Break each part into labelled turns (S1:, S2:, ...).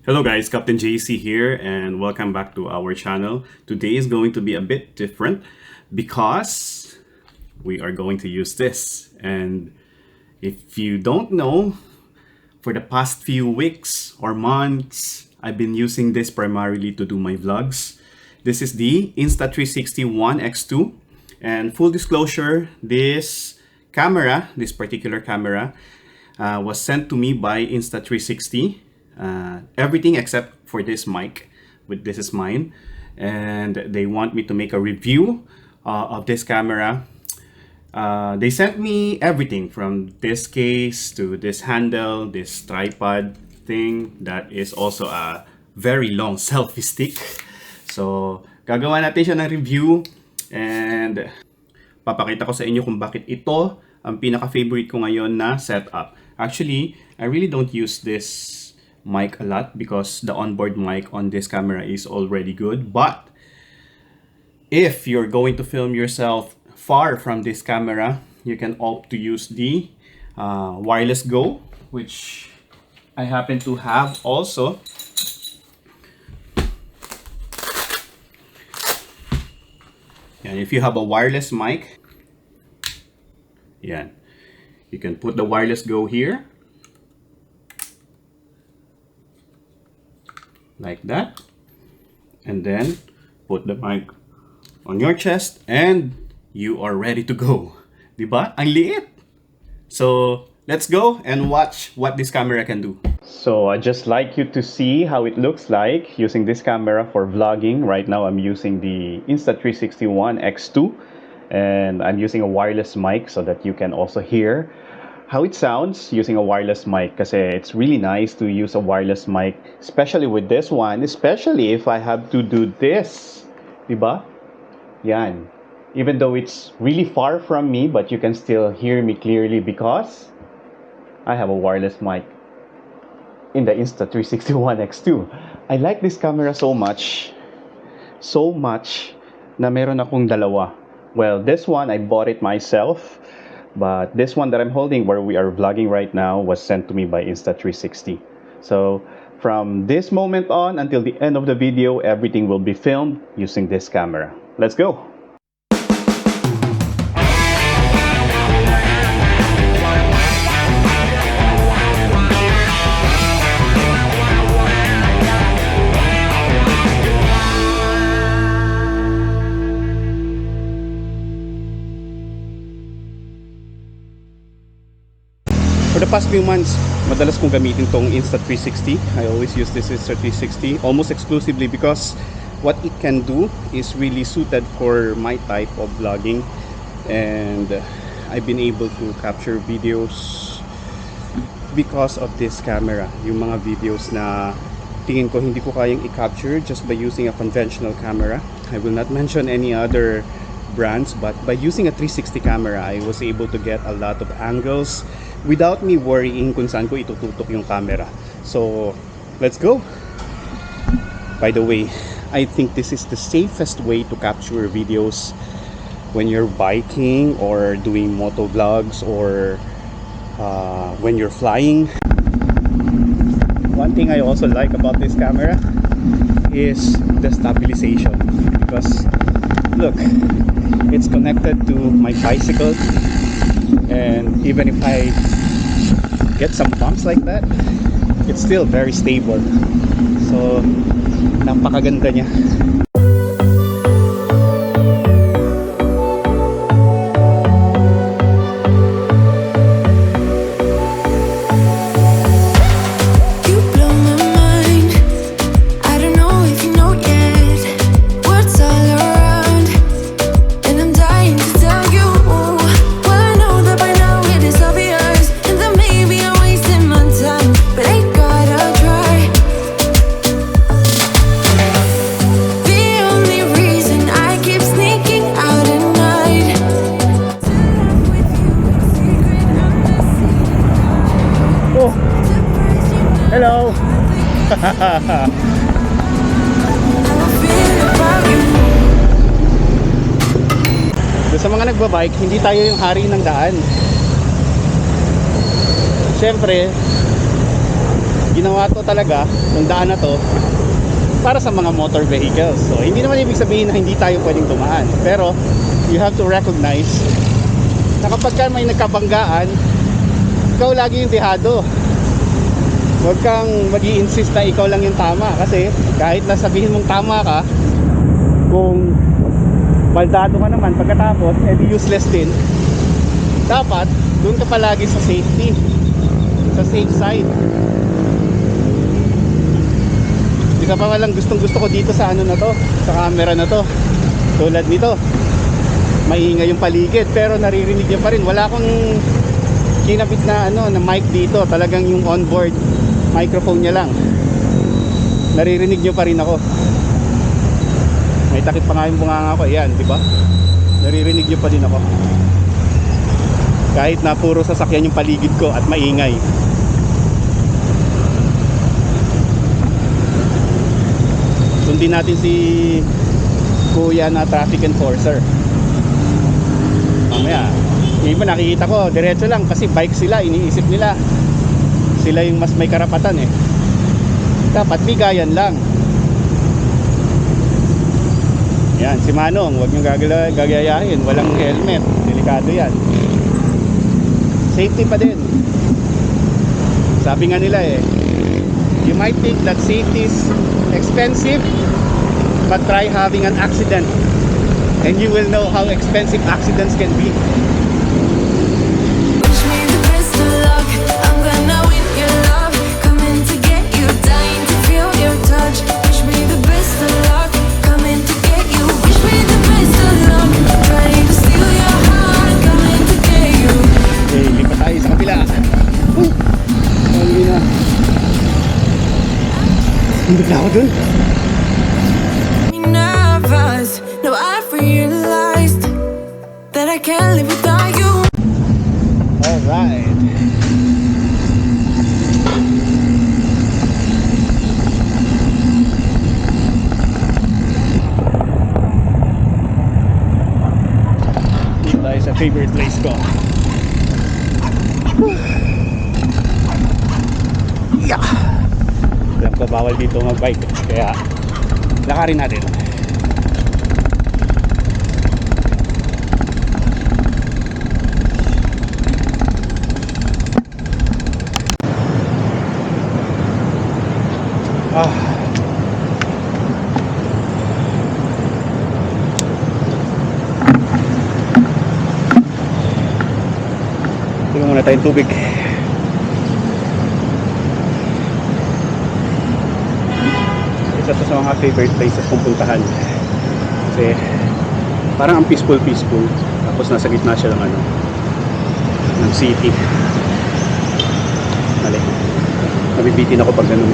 S1: Hello guys, Captain JC here and welcome back to our channel. Today is going to be a bit different because we are going to use this. And if you don't know, for the past few weeks or months, I've been using this primarily to do my vlogs. This is the Insta360 One X2. And full disclosure, this particular camera, was sent to me by Insta360. Everything except for this mic, this is mine, and they want me to make a review of this camera. They sent me everything from this case to this handle, this tripod thing that is also a very long selfie stick. So gagawa natin siya ng review and papakita ko sa inyo kung bakit ito ang pinaka-favorite ko ngayon na setup. Actually, I really don't use this mic a lot because the onboard mic on this camera is already good. But if you're going to film yourself far from this camera, you can opt to use the wireless Go, which I happen to have also. And if you have a wireless mic, yeah, you can put the wireless Go here, like that, and then put the mic on your chest and you are ready to go. Diba? Ang liit! So let's go and watch what this camera can do. So I'd just like you to see how it looks like using this camera for vlogging. Right now I'm using the Insta360 One X2 and I'm using a wireless mic so that you can also hear how it sounds using a wireless mic, kasi it's really nice to use a wireless mic, especially with this one, especially if I have to do this, diba? Yan. Even though it's really far from me, but you can still hear me clearly because I have a wireless mic in the Insta360 One X2. I like this camera so much na meron akong dalawa. Well, this one I bought it myself, but this one that I'm holding, where we are vlogging right now, was sent to me by Insta360. So from this moment on until the end of the video, everything will be filmed using this camera. Let's go! For the past few months, madalas kong gamitin tong Insta360. I always use this Insta360 almost exclusively because what it can do is really suited for my type of vlogging, and I've been able to capture videos because of this camera. Yung mga videos na tingin ko hindi ko kayang i-capture just by using a conventional camera. I will not mention any other brands, but by using a 360 camera, I was able to get a lot of angles without me worrying kung saan ko itututok yung camera. So let's go! By the way, I think this is the safest way to capture videos when you're biking or doing moto vlogs or when you're flying. One thing I also like about this camera is the stabilization, because look, it's connected to my bicycle, and even if I get some bumps like that, it's still very stable. So napakaganda niya. Hello! Sa mga nagbabike, hindi tayo yung hari ng daan. Siyempre,
S2: ginawa to talaga, yung daan na to, para sa mga motor vehicles. So hindi naman ibig sabihin na hindi tayo pwedeng dumaan, pero you have to recognize na kapag ka may nagkabanggaan, ikaw lagi yung dehado. Huwag kang mag-i-insist na ikaw lang yung tama, kasi kahit na sabihin mong tama ka, kung baldado ka naman pagkatapos, edi useless din. Dapat doon ka palagi sa safety, sa safe side. Di ka pa walang gustong gusto ko dito sa ano na to, sa camera na to. Tulad nito, maingay yung paligid pero naririnig niyo pa rin. Wala akong kinabit na ano na mic dito, talagang yung onboard microphone niya lang. Naririnig niyo pa rin ako. May takip pa nga yung bunganga ko, yan, di ba? Naririnig niyo pa din ako. Kahit na puro sasakyan yung paligid ko at maingay. Sundin natin si kuya na traffic enforcer. Mamaya, yung iba nakikita ko diretso lang kasi bike sila, iniisip nila sila yung mas may karapatan eh. Dapat bigayan lang. Yan, si Manong, huwag niyong gagayahin, walang helmet, delikado yan. Safety pa din. Sabi nga nila eh, you might think that safety is expensive, but try having an accident and you will know how expensive accidents can be.
S3: Wish me the best of luck. I'm gonna win your love. Coming to get you, dying to feel your touch. Wish me the best of luck. Coming to get you. Wish me the best of luck. Trying to steal your heart. Coming to get you.
S2: Okay, lipat tayo sa kabila. Hindi na. Hindi na ako dun.
S3: Nervous. No, I've realized that I can't live without you.
S2: Alright. Dito tayo sa favorite place ko. Yeah. Alam ko bawal dito mag-bike, kaya lakarin natin. Tingnan muna tayong tubig. Isa to sa mga favorite places kong puntahan. Kasi parang ang peaceful. Tapos nasa gitna siya ng ano, ng city. Mali. Nabibitin ako pag ganun.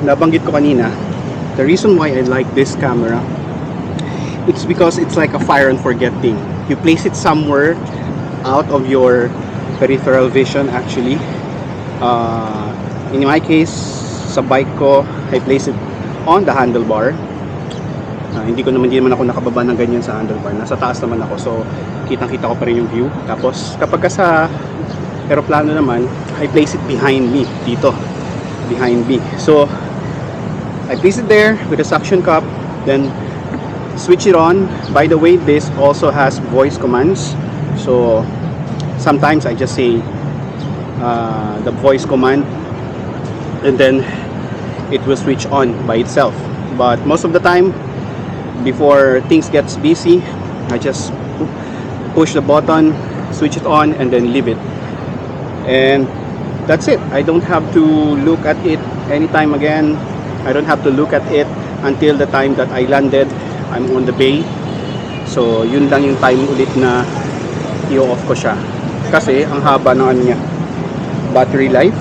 S2: Nabanggit ko kanina, the reason why I like this camera, it's because it's like a fire and forget thing. You place it somewhere out of your peripheral vision actually. In my case, sa bike ko, I place it on the handlebar. Hindi naman ako nakababa ng ganyan sa handlebar. Nasa taas naman ako, so kitang-kita ko pa rin yung view. Tapos kapag sa aeroplano naman, I place it behind me, dito, behind me. So I place it there with a suction cup, then switch it on. By the way, this also has voice commands. So sometimes I just say the voice command, and then it will switch on by itself. But most of the time, before things gets busy, I just push the button, switch it on, and then leave it. And that's it. I don't have to look at it anytime again. I don't have to look at it until the time that I landed. I'm on the bay. So yun lang yung time ulit na i-off ko siya. Kasi ang haba ng ano niya, battery life.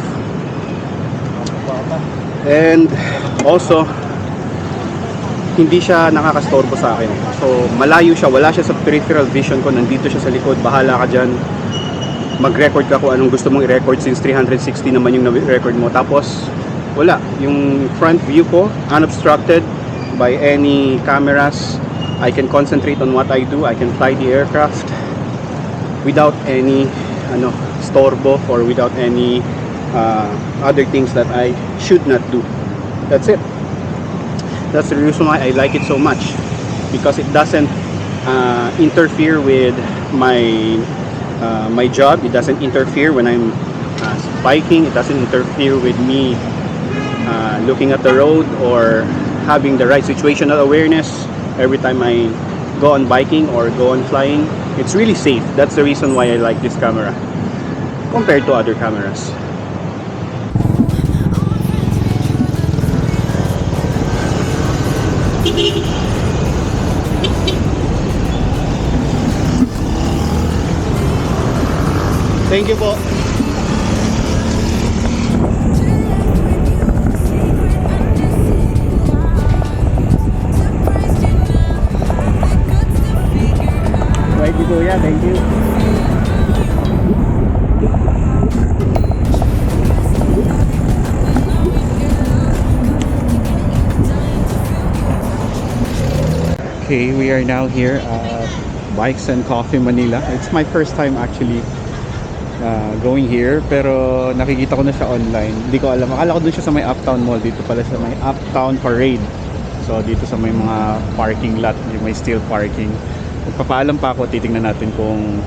S2: And also hindi siya nakakastorbo sa akin. So malayo siya, wala siya sa peripheral vision ko. Nandito siya sa likod, bahala ka dyan. Mag-record ka kung anong gusto mong i-record, since 360 naman yung record mo. Tapos wala, yung front view ko unobstructed by any cameras. I can concentrate on what I do. I can fly the aircraft without any storbo, or without any other things that I should not do. That's it. That's the reason why I like it so much, because it doesn't interfere with my job. It doesn't interfere when I'm biking. It doesn't interfere with me looking at the road or having the right situational awareness every time I go on biking or go on flying. It's really safe. That's the reason why I like this camera compared to other cameras. Thank you po. Right dito ya, thank you. Okay, we are now here at Bikes and Coffee Manila. It's my first time actually going here, pero nakikita ko na siya online. Hindi ko alam, akala ko dun siya sa may Uptown Mall. Dito pala sa may Uptown Parade. So dito sa may mga parking lot, yung may steel parking. Magpapaalam pa ako, titingnan natin kung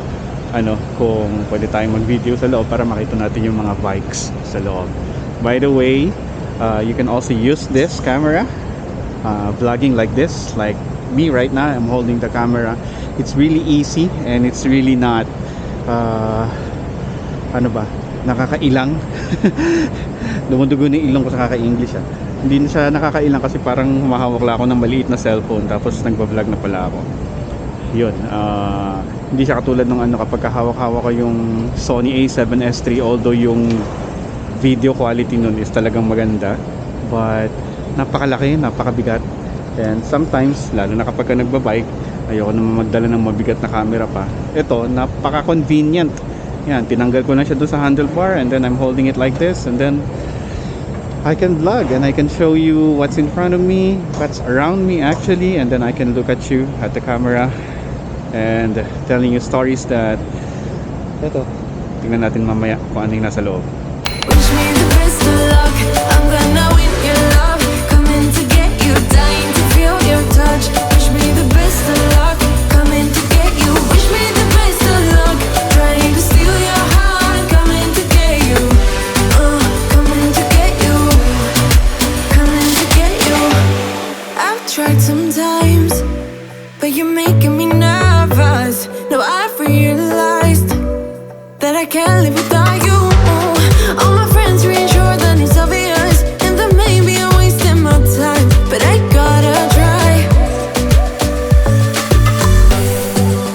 S2: kung pwede tayong mag-video sa loob para makita natin yung mga bikes sa loob. By the way, you can also use this camera vlogging like this, like me right now. I'm holding the camera. It's really easy and it's really not nakakailang. Dumudugo na yung ilong ko sa kaka-English Hindi na siya nakakailang kasi parang humahawak lang ako ng maliit na cellphone tapos nagba-vlog na pala ako. Yun, hindi siya katulad ng kapag hawak-hawak ko yung Sony A7S III, although yung video quality nun is talagang maganda, but napakalaki, napakabigat. And sometimes, lalo na kapag nagbabike, ayoko naman magdala ng mabigat na camera pa. Ito, napaka-convenient. Yan, tinanggal ko na siya doon sa handlebar, and then I'm holding it like this, and then I can vlog and I can show you what's in front of me, what's around me actually, and then I can look at you at the camera and telling you stories that tingnan natin mamaya kung ano yung nasa loob.
S3: Wish me the best of luck. I'm gonna win your love. Coming to get you, dying to feel your touch. Wish me the best of luck. Coming to get you. Wish me the best of luck. Trying to steal your heart. Coming to get you. Coming to get you. Coming to get you. I've tried sometimes, but you're making me nervous. No, I've realized that I can't live without you. All my friends reassure that it's obvious, and that maybe I'm wasting my time, but I gotta try.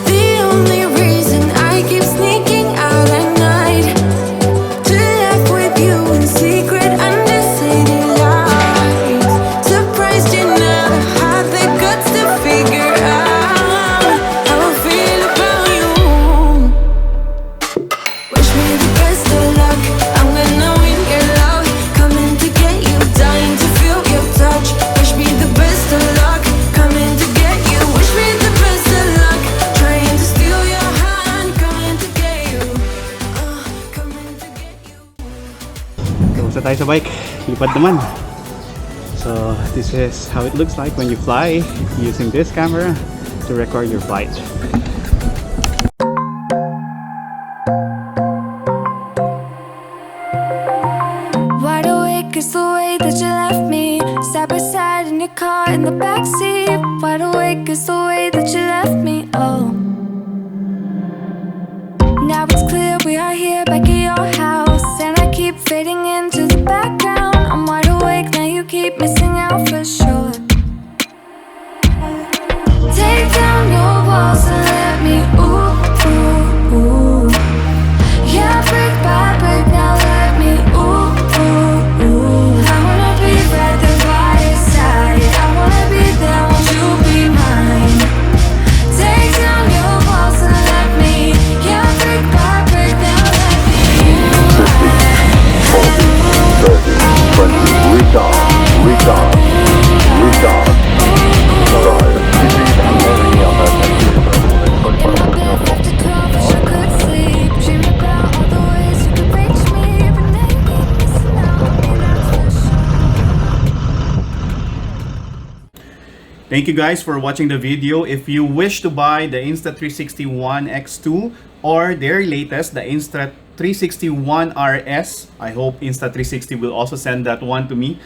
S3: The only reason I keep sneaking out at night to laugh with you in secret under city lights. Surprised you never had the guts to figure out how I feel about you. Wish me the best of luck. I'm gonna win your love. Coming to get you, dying to feel your touch. Wish me the best of luck. Coming to get you. Wish me the best of luck. Trying to steal your hand. Coming to get you. Coming to get you.
S2: Kamusta tayo sa bike? Lipad naman. So this is how it looks like when you fly using this camera to record your flight.
S3: Wide awake is the way that you left me, side by side in your car in the backseat. Wide awake is the way that you left me. Oh, now it's clear we are here back at your house, and I keep fading into the background. I'm wide awake now, you keep missing out for sure. Take down your walls and let me ooh, ooh, ooh. Yeah, brick by brick, now let me ooh, ooh, ooh. I wanna be right there by your side. I wanna be there, won't you be mine? Take down your walls and let me. Yeah, brick by brick, now let me ooh, ooh.
S1: Thank you guys for watching the video. If you wish to buy the Insta360 One X2 or their latest, the Insta360 One RS, I hope Insta360 will also send that one to me.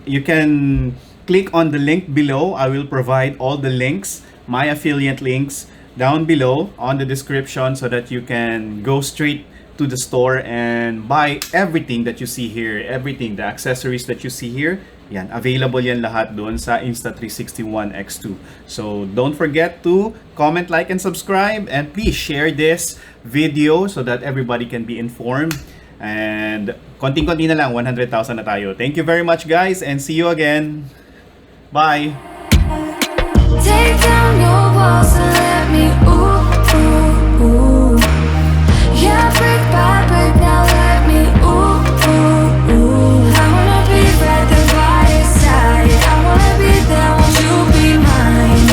S1: You can click on the link below. I will provide all the links, my affiliate links, down below on the description so that you can go straight to the store and buy everything that you see here, everything, the accessories that you see here. Yan, available yan lahat doon sa Insta360 One X2. So don't forget to comment, like, and subscribe, and please share this video so that everybody can be informed. And konting-konti na lang, 100,000 na tayo. Thank you very much guys, and see you again. Bye!
S3: Take down your walls and let me